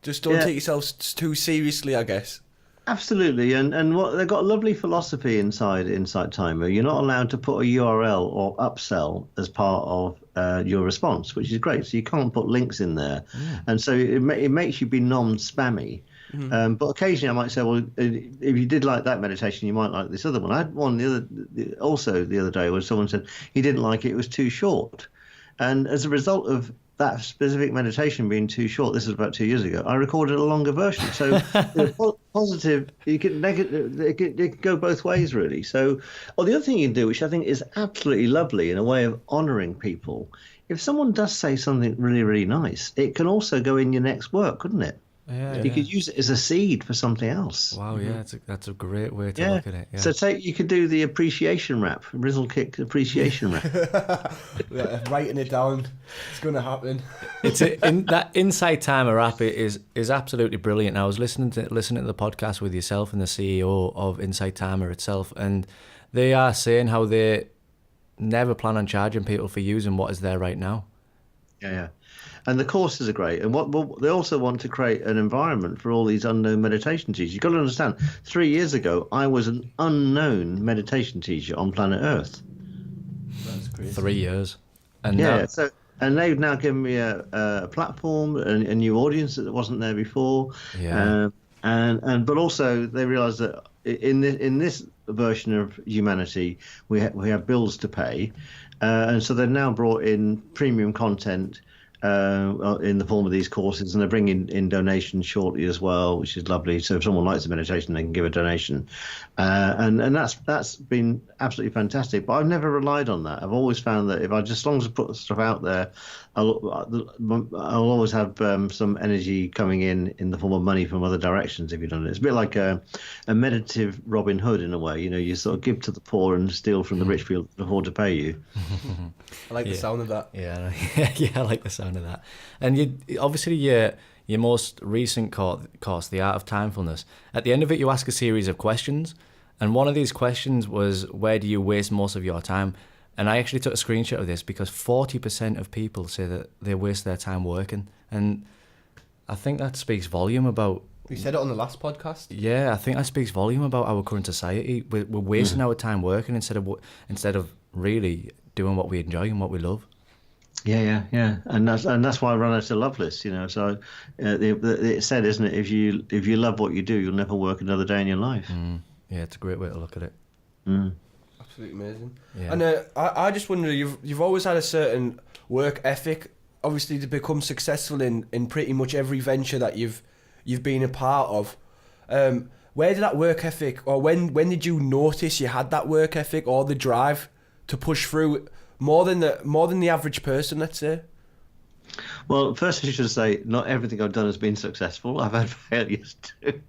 Just don't take yourself too seriously, I guess. Absolutely, and what they've got a lovely philosophy inside Insight Timer. You're not allowed to put a URL or upsell as part of your response, which is great. So you can't put links in there, and so it makes you be non-spammy. But occasionally I might say, well, if you did like that meditation, you might like this other one. I had one the other day where someone said he didn't like it; it was too short, and as a result of that specific meditation being too short, this was about 2 years ago, I recorded a longer version. So positive, you can negative, it can go both ways, really. So, or the other thing you can do, which I think is absolutely lovely in a way of honouring people, if someone does say something really, really nice, it can also go in your next work, couldn't it? Yeah, you could use it as a seed for something else. Wow, yeah, that's a great way to look at it. Yeah. So you could do the appreciation rap, Rizzle Kick appreciation rap. Writing it down, it's going to happen. That Insight Timer app is absolutely brilliant. I was listening to the podcast with yourself and the CEO of Insight Timer itself, and they are saying how they never plan on charging people for using what is there right now. Yeah. And the courses are great. And what they also want to create an environment for all these unknown meditation teachers. You've got to understand, 3 years ago, I was an unknown meditation teacher on planet Earth. That's crazy. 3 years. And Yeah. And they've now given me a platform, a new audience that wasn't there before. Yeah. But also they realise that in this version of humanity, we have bills to pay, and so they've now brought in premium content in the form of these courses, and they're bringing in donations shortly as well, which is lovely. So if someone likes the meditation, they can give a donation, and that's been absolutely fantastic. But I've never relied on that. I've always found that if I just, as long as I put stuff out there, I'll always have some energy coming in the form of money from other directions. If you've done it, it's a bit like a meditative Robin Hood in a way. You know, you sort of give to the poor and steal from the rich people that can afford to pay you. I like the sound of that. Yeah, yeah, I like the sound of that. And obviously your most recent course, The Art of Timefulness, at the end of it you ask a series of questions, and one of these questions was, where do you waste most of your time? And I actually took a screenshot of this because 40% of people say that they waste their time working, and I think that speaks volume about... We said it on the last podcast. Yeah, I think that speaks volume about our current society. We're wasting our time working instead of really doing what we enjoy and what we love. Yeah, and that's why I run out of love lists, you know. So it said, isn't it? If you love what you do, you'll never work another day in your life. Yeah, it's a great way to look at it. Absolutely amazing. Yeah. And I just wonder, you've always had a certain work ethic, obviously, to become successful in pretty much every venture that you've been a part of. Where did that work ethic, or when did you notice you had that work ethic or the drive to push through more than the average person, let's say? Well, first I should say, not everything I've done has been successful. I've had failures too.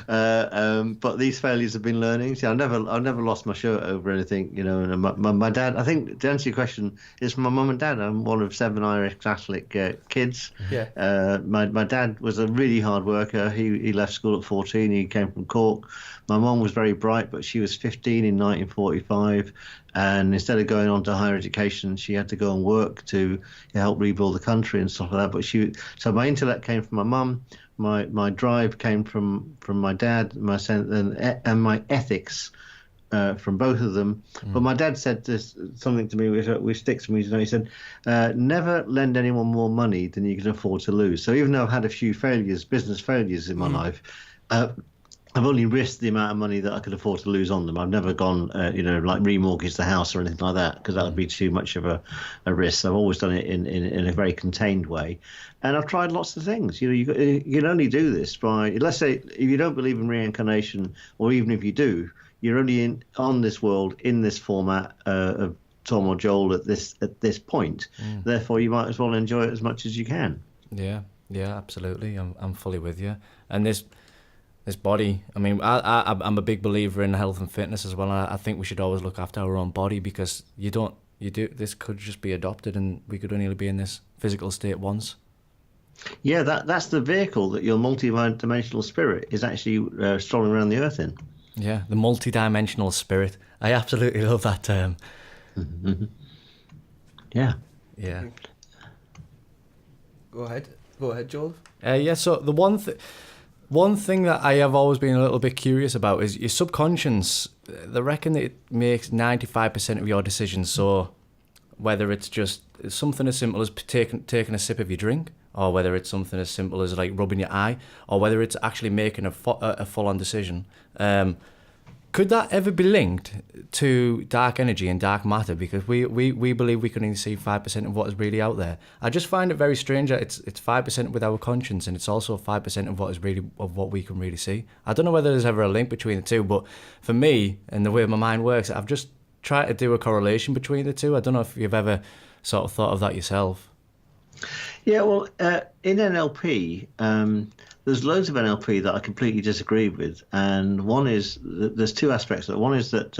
But these failures have been learnings. Yeah, I've never lost my shirt over anything, you know. And my dad, I think, to answer your question, is my mum and dad. I'm one of 7 Irish Catholic kids. Yeah. My dad was a really hard worker. He left school at 14. He came from Cork. My mum was very bright, but she was 15 in 1945. And instead of going on to higher education, she had to go and work to help rebuild the country and stuff like that. So my intellect came from my mum, my drive came from my dad, and my ethics from both of them. But my dad said something to me which sticks with me. You know, he said, "Never lend anyone more money than you can afford to lose." So even though I've had a few business failures in my life, I've only risked the amount of money that I could afford to lose on them. I've never gone, like remortgage the house or anything like that, because that would be too much of a risk. I've always done it in a very contained way. And I've tried lots of things. You know, you can only do this by, let's say, if you don't believe in reincarnation, or even if you do, you're only on this world in this format of Tom or Joel at this point. Therefore, you might as well enjoy it as much as you can. Yeah, absolutely. I'm fully with you. And this body, I mean, I'm a big believer in health and fitness as well. I think we should always look after our own body, because this could just be adopted and we could only be in this physical state once. Yeah, that's the vehicle that your multi-dimensional spirit is actually strolling around the earth in. Yeah, the multi-dimensional spirit. I absolutely love that term. Yeah. Go ahead, Joel. So the one thing that I have always been a little bit curious about is your subconscious. They reckon that it makes 95% of your decisions. So whether it's just something as simple as taking a sip of your drink, or whether it's something as simple as like rubbing your eye, or whether it's actually making a full-on decision. Could that ever be linked to dark energy and dark matter? Because we believe we can only see 5% of what is really out there. I just find it very strange that it's 5% with our conscience, and it's also 5% of what we can really see. I don't know whether there's ever a link between the two, but for me, and the way my mind works, I've just tried to do a correlation between the two. I don't know if you've ever sort of thought of that yourself. Yeah, well, in NLP, there's loads of NLP that I completely disagree with, and one is there's two aspects of it. One is that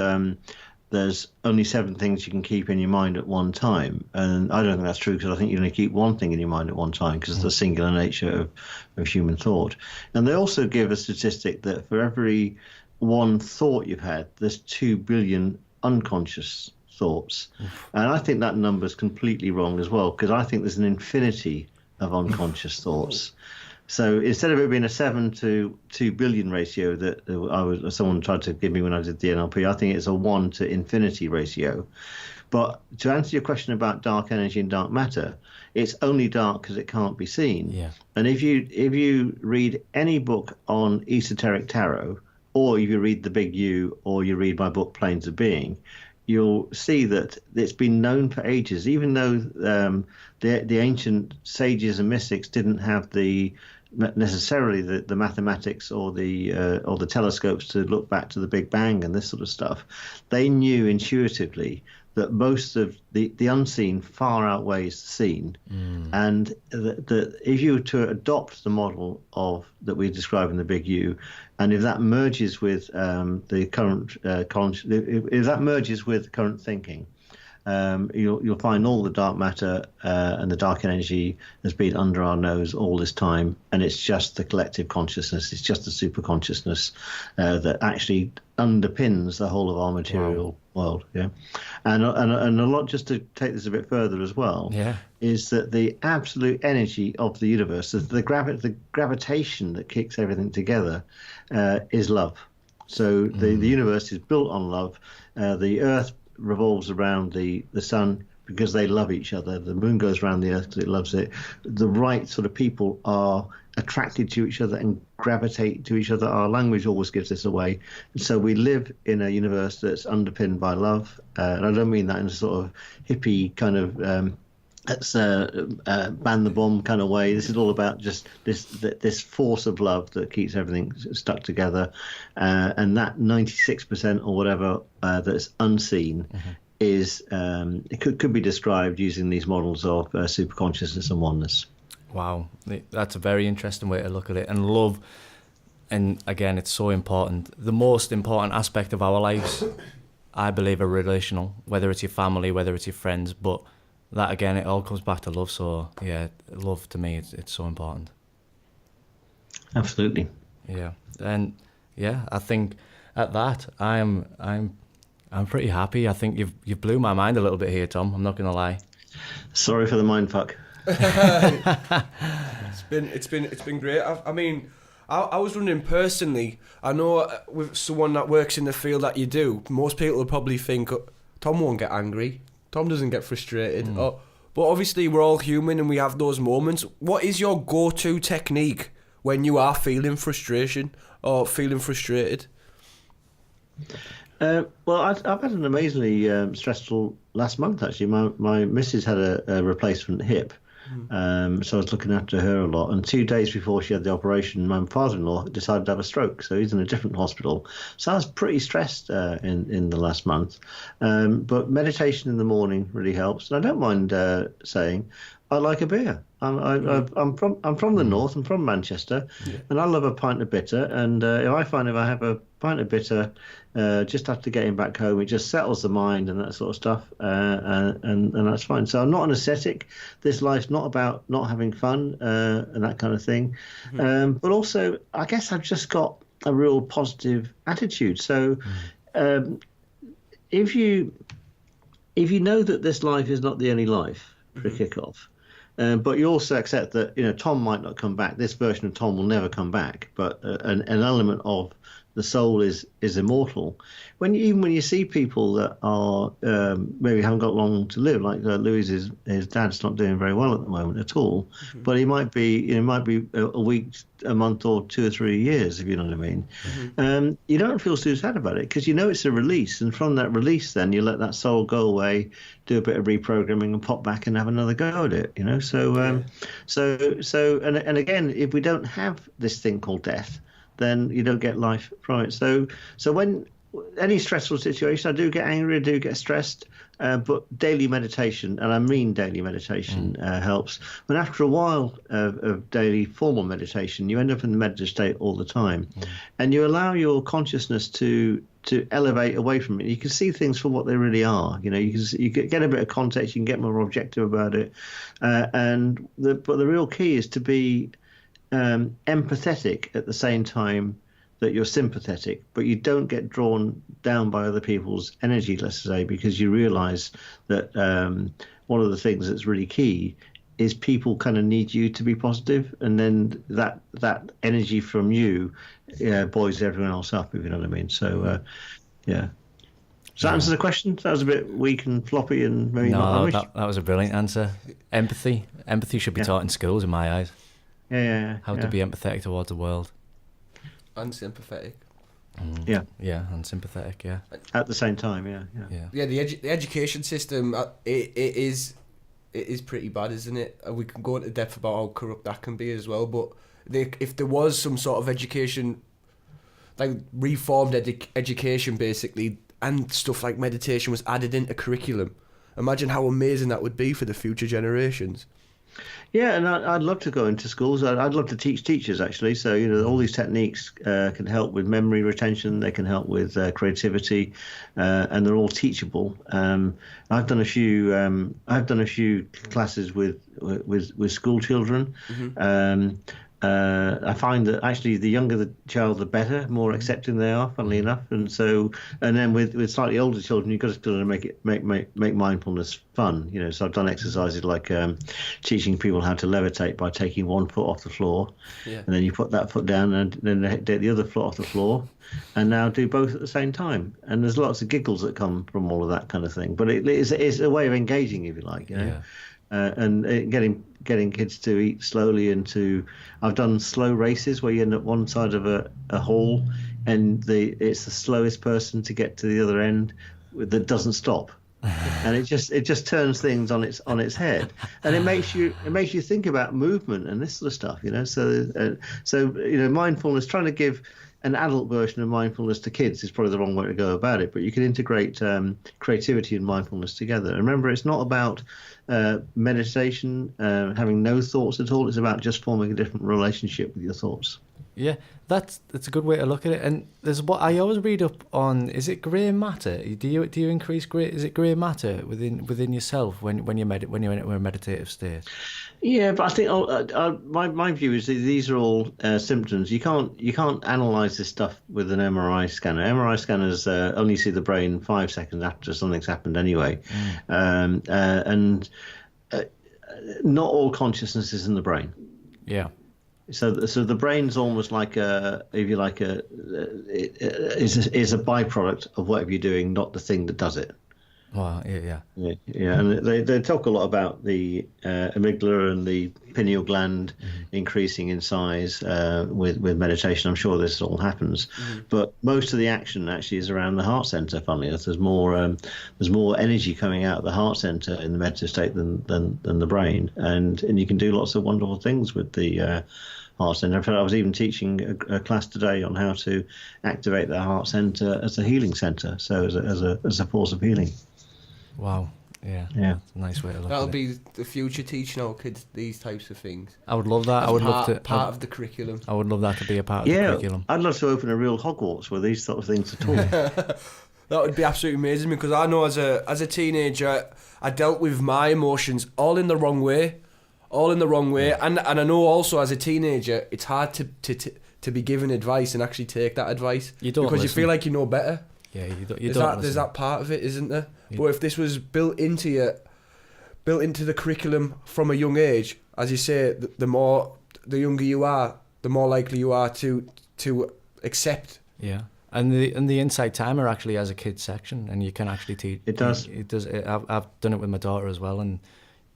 there's only 7 things you can keep in your mind at one time, and I don't think that's true, because I think you only keep one thing in your mind at one time, because of the singular nature of human thought. And they also give a statistic that for every one thought you've had, there's 2 billion unconscious thoughts. And I think that number's completely wrong as well, because I think there's an infinity of unconscious thoughts. So instead of it being a 7 to 2 billion ratio that someone tried to give me when I did the NLP, I think it's a 1 to infinity ratio. But to answer your question about dark energy and dark matter, it's only dark because it can't be seen. Yeah. And if you read any book on esoteric tarot, or if you read The Big U, or you read my book Planes of Being, you'll see that it's been known for ages, even though the ancient sages and mystics didn't have necessarily the mathematics or the telescopes to look back to the Big Bang and this sort of stuff. They knew intuitively that most of the unseen far outweighs the seen, and that if you were to adopt the model that we describe in the Big U, and if that merges with the current if that merges with current thinking, you'll find all the dark matter and the dark energy has been under our nose all this time, and it's just the collective consciousness, it's just the super consciousness that actually underpins the whole of our material world. Yeah, and a lot, just to take this a bit further as well, is that the absolute energy of the universe, the gravitation that kicks everything together, is love. So the universe is built on love. The Earth revolves around the sun because they love each other. The moon goes around the earth because it loves it. The right sort of people are attracted to each other and gravitate to each other. Our language always gives this away. And so we live in a universe that's underpinned by love. And I don't mean that in a sort of hippie kind of let's ban the bomb kind of way. This is all about just this force of love that keeps everything stuck together, and that 96% or whatever that's unseen is it could be described using these models of super consciousness and oneness. Wow, that's a very interesting way to look at it. And love, and again, it's so important. The most important aspect of our lives, I believe, are relational. Whether it's your family, whether it's your friends, but that again, it all comes back to love. So yeah, love to me, it's so important. Absolutely. Yeah, and yeah, I think at that, I'm pretty happy. I think you've blew my mind a little bit here, Tom. I'm not gonna lie. Sorry for the mind fuck. It's been great. I mean, I was wondering personally. I know with someone that works in the field that you do, most people would probably think Tom won't get angry. Tom doesn't get frustrated. But obviously we're all human and we have those moments. What is your go-to technique when you are feeling frustration or feeling frustrated? Well, I've had an amazingly stressful last month, actually. My missus had a replacement hip. So I was looking after her a lot. And 2 days before she had the operation, my father-in-law decided to have a stroke. So he's in a different hospital. So I was pretty stressed in the last month. But meditation in the morning really helps. And I don't mind saying I like a beer. I'm from the north. I'm from Manchester, and I love a pint of bitter. And I find if I have a pint of bitter just after getting back home, it just settles the mind and that sort of stuff, and that's fine. So I'm not an ascetic. This life's not about not having fun and that kind of thing. But also, I guess I've just got a real positive attitude. So if you know that this life is not the only life for a kick-off, but you also accept that Tom might not come back. This version of Tom will never come back. But an element of the soul is immortal. Even when you see people that are maybe haven't got long to live, like Louis's his dad's not doing very well at the moment at all. But he might be a week, a month, or 2 or 3 years, if you know what I mean. You don't feel too sad about it because it's a release, and from that release, then you let that soul go away, do a bit of reprogramming, and pop back and have another go at it. So again, if we don't have this thing called death, then you don't get life from it. So when any stressful situation, I do get angry, I do get stressed, but daily meditation, and I mean daily meditation, helps. But after a while of daily formal meditation, you end up in the meditative state all the time, and you allow your consciousness to elevate away from it. You can see things for what they really are. You get a bit of context, you can get more objective about it, but the real key is to be empathetic at the same time that you're sympathetic, but you don't get drawn down by other people's energy, let's say, because you realise that one of the things that's really key is people kind of need you to be positive, and then that energy from you buoys everyone else up, if you know what I mean. So, yeah. Does that answer the question? That was a bit weak and floppy and maybe not. No, that was a brilliant answer. Empathy should be taught in schools, in my eyes. How to be empathetic towards the world. Unsympathetic. Yeah, unsympathetic. Yeah. At the same time, Yeah. The education system, it is pretty bad, isn't it? We can go into depth about how corrupt that can be as well. But if there was some sort of education, like reformed education, basically, and stuff like meditation was added into curriculum, imagine how amazing that would be for the future generations. Yeah, and I'd love to go into schools. I'd love to teach teachers, actually. So, all these techniques can help with memory retention. They can help with creativity, and they're all teachable. I've done a few classes with school children. Mm-hmm. I find that actually the younger the child, the better, more accepting they are, funnily enough. And then with slightly older children, you've got to sort of make mindfulness fun. So I've done exercises like teaching people how to levitate by taking one foot off the floor, and then you put that foot down, and then take the other foot off the floor, and now do both at the same time. And there's lots of giggles that come from all of that kind of thing. But it's a way of engaging, if you like. Yeah. And getting kids to eat slowly I've done slow races where you end up one side of a hall, and it's the slowest person to get to the other end that doesn't stop, and it just turns things on its head, and it makes you think about movement and this sort of stuff, So mindfulness, trying to give an adult version of mindfulness to kids is probably the wrong way to go about it, but you can integrate creativity and mindfulness together. And remember, it's not about meditation, having no thoughts at all. It's about just forming a different relationship with your thoughts. Yeah, that's a good way to look at it. And there's what I always read up on. Is it grey matter? Do you increase grey? Is it grey matter within yourself when you're in a meditative state? Yeah, but I think my view is that these are all symptoms. You can't analyze this stuff with an MRI scanner. MRI scanners only see the brain 5 seconds after something's happened anyway, and not all consciousness is in the brain. Yeah. So the brain's almost like is a byproduct of whatever you're doing, not the thing that does it. Wow, yeah. And they talk a lot about the amygdala and the pineal gland increasing in size with meditation. I'm sure this all happens, but most of the action actually is around the heart center. Funnily enough, there's more energy coming out of the heart center in the meditative state than the brain, and you can do lots of wonderful things with the heart center. In fact, I was even teaching a class today on how to activate the heart center as a healing center, so as a force of healing. Wow. Yeah. That's a nice way to look at it. That'll be the future, teaching our kids these types of things. I would love that. Part of the curriculum. I would love that to be a part of the curriculum. I'd love to open a real Hogwarts where these sort of things are taught. That would be absolutely amazing, because I know as a teenager I dealt with my emotions all in the wrong way, and I know also as a teenager it's hard to be given advice and actually take that advice, because you feel like you know better. Yeah, you don't. There's that part of it, isn't there? But if this was built into the curriculum from a young age, as you say, the younger you are, the more likely you are to accept. Yeah, and the Insight Timer actually has a kids section, and you can actually teach. It does. It does. I've done it with my daughter as well, and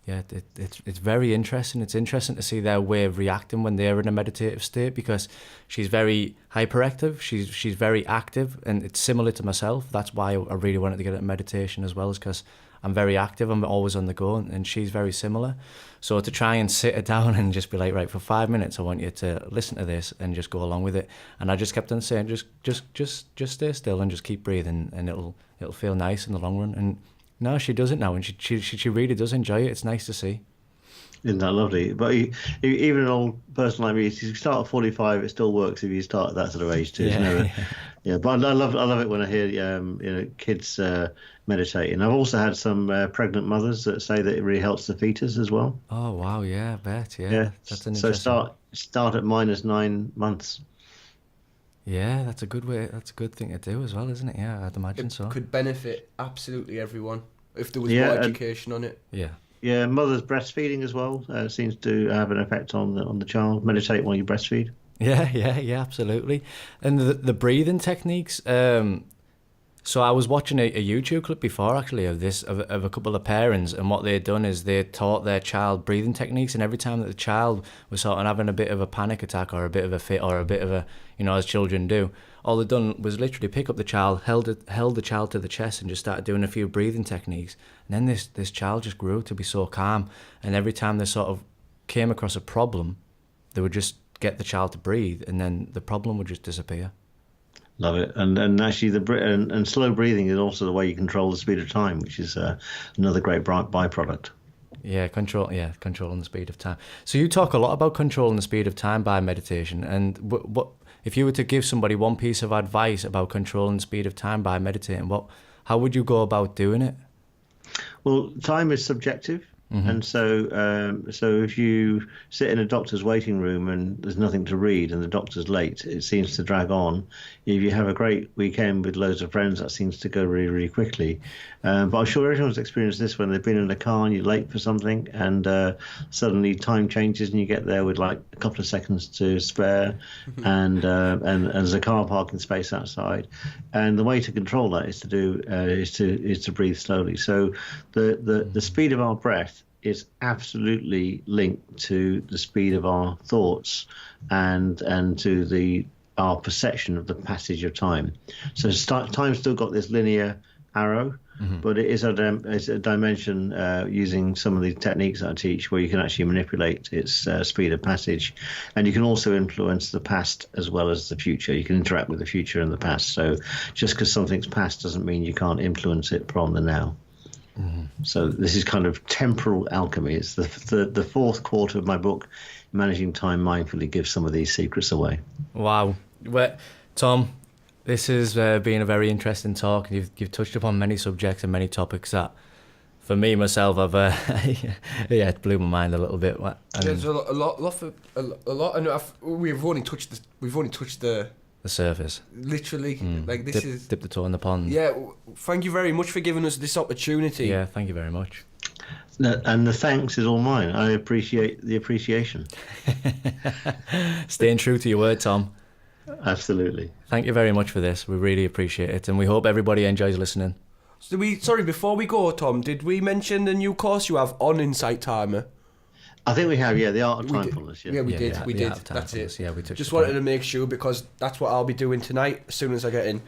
yeah, it's very interesting. It's interesting to see their way of reacting when they're in a meditative state, because she's very hyperactive. She's very active, and it's similar to myself. That's why I really wanted to get into meditation as well, is because I'm very active. I'm always on the go, and she's very similar. So to try and sit her down and just be like, right, for 5 minutes, I want you to listen to this and just go along with it. And I just kept on saying, just stay still and just keep breathing, and it'll feel nice in the long run. And no, she does it now, and she really does enjoy it. It's nice to see. Isn't that lovely? But even an old person like me, if you start at 45, it still works if you start at that sort of age too. Yeah. But I love it when I hear kids meditating. I've also had some pregnant mothers that say that it really helps the fetus as well. Oh wow, yeah, I bet, yeah. That's an interesting. So start at -9 months. Yeah, that's a good way. That's a good thing to do as well, isn't it? Yeah, I'd imagine so. Could benefit absolutely everyone if there was Yeah, more and- education on it. Yeah. Yeah, mother's breastfeeding as well seems to have an effect on the child. Meditate while you breastfeed. Yeah, absolutely. And the breathing techniques. So I was watching a YouTube clip before actually of a couple of parents, and what they'd done is they taught their child breathing techniques, and every time that the child was sort of having a bit of a panic attack or a bit of a fit or a bit of a, as children do, all they'd done was literally pick up the child, held the child to the chest, and just started doing a few breathing techniques. And then this child just grew to be so calm, and every time they sort of came across a problem, they would just get the child to breathe, and then the problem would just disappear. Love it, and actually and slow breathing is also the way you control the speed of time, which is another great byproduct. Yeah, controlling the speed of time. So you talk a lot about controlling the speed of time by meditation. And what if you were to give somebody one piece of advice about controlling the speed of time by meditating? How would you go about doing it? Well, time is subjective. And so if you sit in a doctor's waiting room and there's nothing to read and the doctor's late, it seems to drag on. If you have a great weekend with loads of friends, that seems to go really, really quickly. But I'm sure everyone's experienced this when they've been in a car and you're late for something, and suddenly time changes and you get there with like a couple of seconds to spare, and there's a car parking space outside. And the way to control that is to breathe slowly. So the speed of our breath is absolutely linked to the speed of our thoughts and to our perception of the passage of time. So time's still got this linear arrow, but it is it's a dimension using some of the techniques that I teach where you can actually manipulate its speed of passage, and you can also influence the past as well as the future. You can interact with the future and the past. So just because something's past doesn't mean you can't influence it from the now. So this is kind of temporal alchemy. It's the fourth quarter of my book, Managing Time Mindfully, gives some of these secrets away. Wow. Well, Tom, this has been a very interesting talk. You've touched upon many subjects and many topics that, for me myself, it blew my mind a little bit. There's a lot, and we've only touched the surface. Literally, like this dip the toe in the pond. Yeah, thank you very much for giving us this opportunity. Yeah, thank you very much. And the thanks is all mine. I appreciate the appreciation. Staying true to your word, Tom. Absolutely. Thank you very much for this. We really appreciate it, and we hope everybody enjoys listening. So before we go, Tom, did we mention the new course you have on Insight Timer? I think we have, the art of mindfulness. Yeah, we did. That's it. Yeah, we touched just upon wanted to make sure, because that's what I'll be doing tonight as soon as I get in.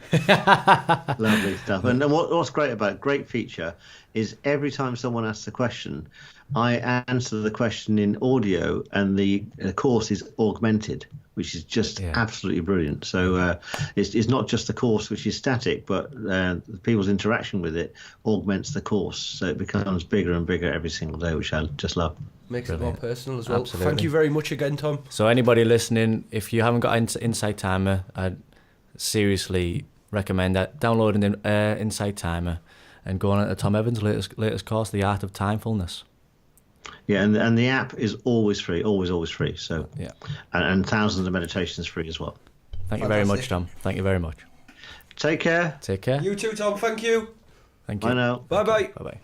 Lovely stuff. And what's great about it, great feature, is every time someone asks a question, I answer the question in audio, and the course is augmented, which is just absolutely brilliant. So it's not just the course, which is static, but people's interaction with it augments the course. So it becomes bigger and bigger every single day, which I just love. Makes it more personal as well. Absolutely. Thank you very much again, Tom. So anybody listening, if you haven't got Insight Timer, I'd seriously recommend that downloading Insight Timer and going to Tom Evans' latest course, The Art of Timefulness. Yeah, and the app is always free, always free. So yeah, and thousands of meditations free as well. Thank you very much, Tom. Thank you very much. Take care. Take care. You too, Tom. Thank you. Thank you. Bye now. Bye bye. Bye bye.